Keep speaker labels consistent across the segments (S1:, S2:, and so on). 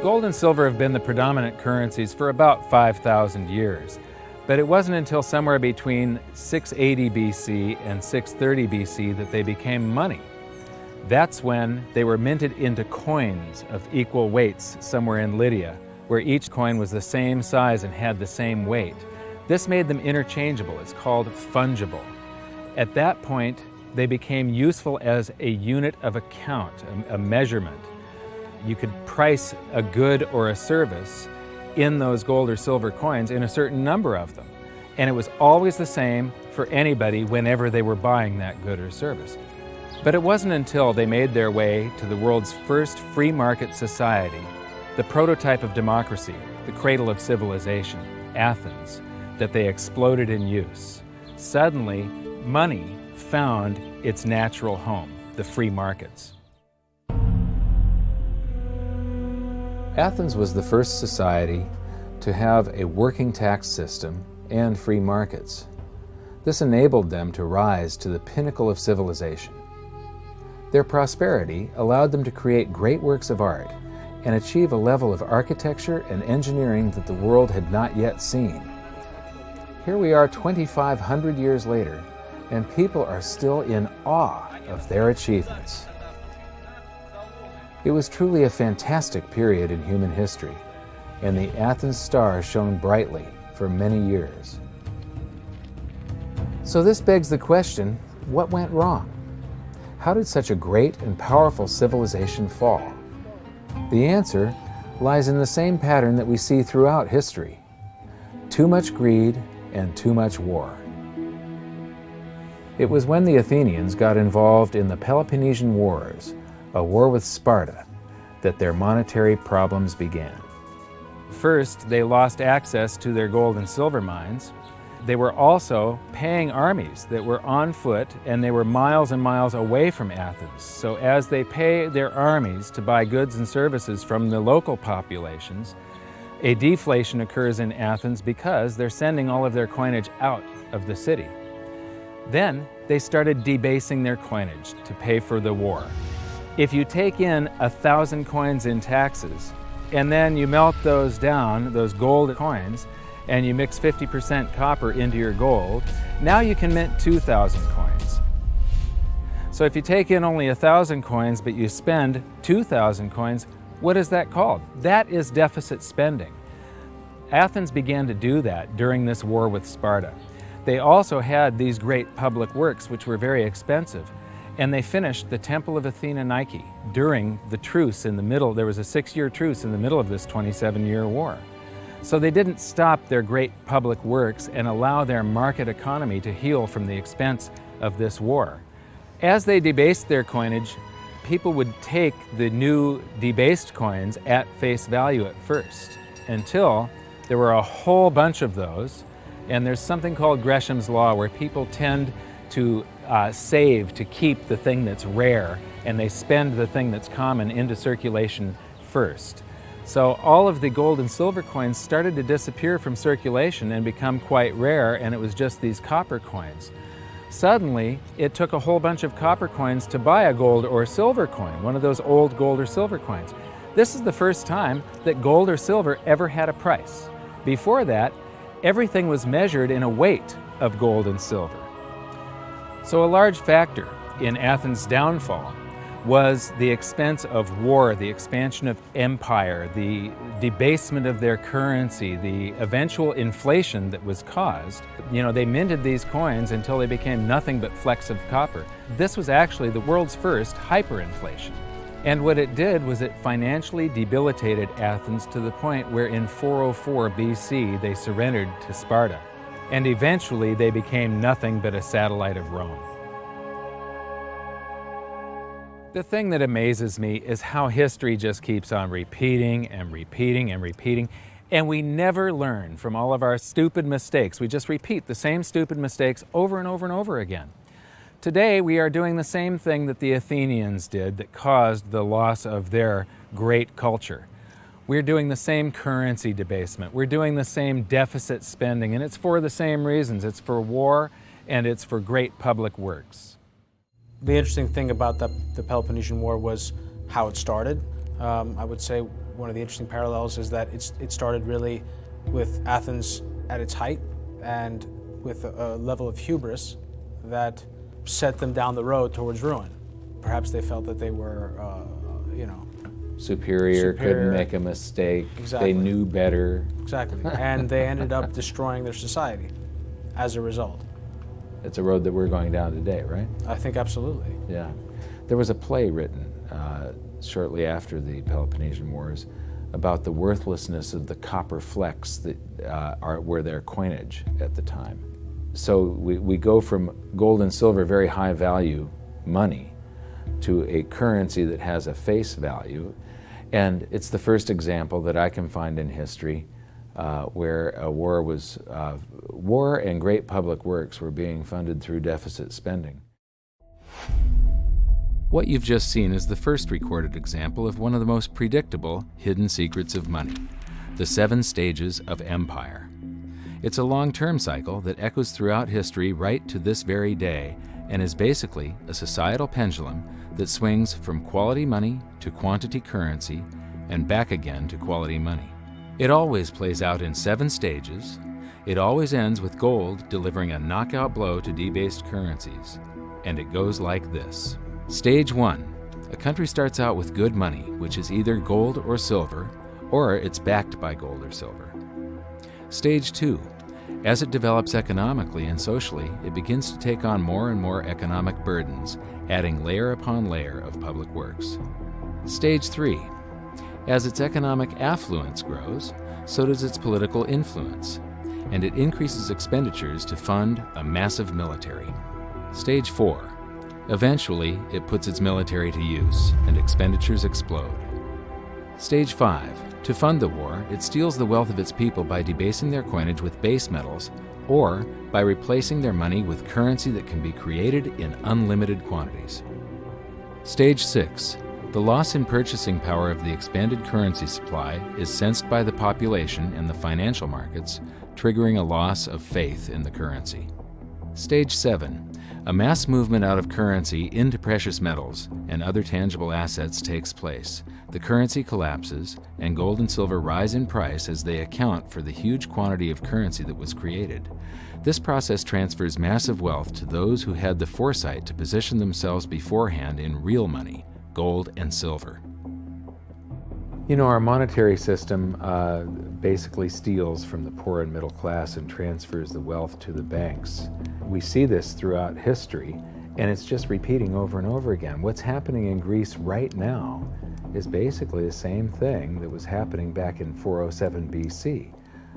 S1: Gold and silver have been the predominant currencies for about 5,000 years, but it wasn't until somewhere between 680 BC and 630 BC that they became money. That's when they were minted into coins of equal weights somewhere in Lydia, where each coin was the same size and had the same weight. This made them interchangeable. It's called fungible. At that point, they became useful as a unit of account, a measurement. You could price a good or a service in those gold or silver coins in a certain number of them. And it was always the same for anybody whenever they were buying that good or service. But it wasn't until they made their way to the world's first free market society, the prototype of democracy, the cradle of civilization, Athens, that they exploded in use. Suddenly, money found its natural home, the free markets. Athens was the first society to have a working tax system and free markets. This enabled them to rise to the pinnacle of civilization. Their prosperity allowed them to create great works of art and achieve a level of architecture and engineering that the world had not yet seen. Here we are 2,500 years later, and people are still in awe of their achievements. It was truly a fantastic period in human history, and the Athens star shone brightly for many years. So this begs the question, what went wrong? How did such a great and powerful civilization fall? The answer lies in the same pattern that we see throughout history: too much greed and too much war. It was when the Athenians got involved in the Peloponnesian Wars, a war with Sparta, that their monetary problems began. First, they lost access to their gold and silver mines. They were also paying armies that were on foot, and they were miles and miles away from Athens. So as they pay their armies to buy goods and services from the local populations, a deflation occurs in Athens because they're sending all of their coinage out of the city. Then they started debasing their coinage to pay for the war. If you take in 1,000 coins in taxes, and then you melt those down, those gold coins, and you mix 50% copper into your gold, now you can mint 2,000 coins. So if you take in only 1,000 coins, but you spend 2,000 coins, what is that called? That is deficit spending. Athens began to do that during this war with Sparta. They also had these great public works, which were very expensive. And they finished the Temple of Athena Nike during the truce in the middle. There was a 6-year truce in the middle of this 27-year war. So they didn't stop their great public works and allow their market economy to heal from the expense of this war. As they debased their coinage, people would take the new debased coins at face value at first, until there were a whole bunch of those. And there's something called Gresham's Law, where people tend to save to keep the thing that's rare, and they spend the thing that's common into circulation first. So all of the gold and silver coins started to disappear from circulation and become quite rare, and it was just these copper coins. Suddenly, it took a whole bunch of copper coins to buy a gold or silver coin, one of those old gold or silver coins. This is the first time that gold or silver ever had a price. Before that, everything was measured in a weight of gold and silver. So a large factor in Athens' downfall was the expense of war, the expansion of empire, the debasement of their currency, the eventual inflation that was caused. They minted these coins until they became nothing but flecks of copper. This was actually the world's first hyperinflation. And what it did was it financially debilitated Athens to the point where in 404 BC they surrendered to Sparta. And eventually they became nothing but a satellite of Rome. The thing that amazes me is how history just keeps on repeating and repeating and repeating, and we never learn from all of our stupid mistakes. We just repeat the same stupid mistakes over and over and over again. Today we are doing the same thing that the Athenians did that caused the loss of their great culture. We're doing the same currency debasement. We're doing the same deficit spending, and it's for the same reasons. It's for war, and it's for great public works.
S2: The interesting thing about the Peloponnesian War was how it started. I would say One of the interesting parallels is that it started really with Athens at its height and with a level of hubris that set them down the road towards ruin. Perhaps they felt that they were,
S1: superior, couldn't make a mistake.
S2: Exactly.
S1: They knew better.
S2: Exactly. And they ended up destroying their society as a result.
S1: It's a road that we're going down today, right?
S2: I think absolutely.
S1: Yeah. There was a play written shortly after the Peloponnesian Wars about the worthlessness of the copper flecks that were their coinage at the time. So we go from gold and silver, very high value money, to a currency that has a face value. And it's the first example that I can find in history where a war and great public works were being funded through deficit spending. What you've just seen is the first recorded example of one of the most predictable hidden secrets of money, the 7 stages of empire. It's a long-term cycle that echoes throughout history right to this very day and is basically a societal pendulum that swings from quality money to quantity currency and back again to quality money. It always plays out in 7 stages. It always ends with gold delivering a knockout blow to debased currencies. And it goes like this. Stage 1. A country starts out with good money, which is either gold or silver, or it's backed by gold or silver. Stage 2. As it develops economically and socially, it begins to take on more and more economic burdens, adding layer upon layer of public works. Stage 3. As its economic affluence grows, so does its political influence, and it increases expenditures to fund a massive military. Stage 4. Eventually, it puts its military to use, and expenditures explode. Stage 5. To fund the war, it steals the wealth of its people by debasing their coinage with base metals, or by replacing their money with currency that can be created in unlimited quantities. Stage 6. The loss in purchasing power of the expanded currency supply is sensed by the population and the financial markets, triggering a loss of faith in the currency. Stage 7. A mass movement out of currency into precious metals and other tangible assets takes place. The currency collapses, and gold and silver rise in price as they account for the huge quantity of currency that was created. This process transfers massive wealth to those who had the foresight to position themselves beforehand in real money, gold and silver. You know, our monetary system basically steals from the poor and middle class and transfers the wealth to the banks. We see this throughout history, and it's just repeating over and over again. What's happening in Greece right now is basically the same thing that was happening back in 407 BC.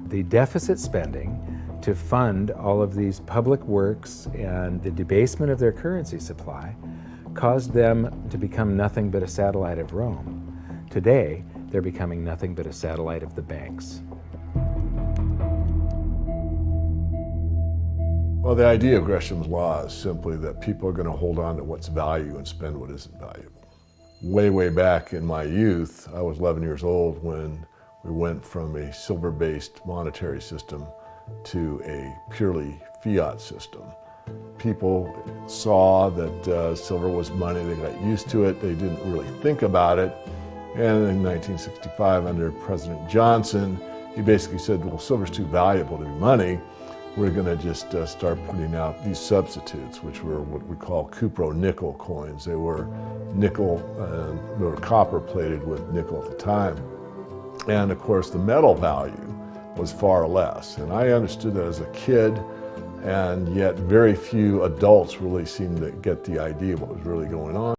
S1: The deficit spending to fund all of these public works and the debasement of their currency supply caused them to become nothing but a satellite of Rome. Today, they're becoming nothing but a satellite of the banks.
S3: Well, the idea of Gresham's law is simply that people are going to hold on to what's value and spend what isn't valuable. Way back in my youth, I was 11 years old when we went from a silver-based monetary system to a purely fiat system. People saw that silver was money, they got used to it, they didn't really think about it. And in 1965, under President Johnson, he basically said, well, silver's too valuable to be money. We're going to just start putting out these substitutes, which were what we call cupro-nickel coins. They were nickel, they were copper plated with nickel at the time. And of course, the metal value was far less. And I understood that as a kid, and yet very few adults really seemed to get the idea of what was really going on.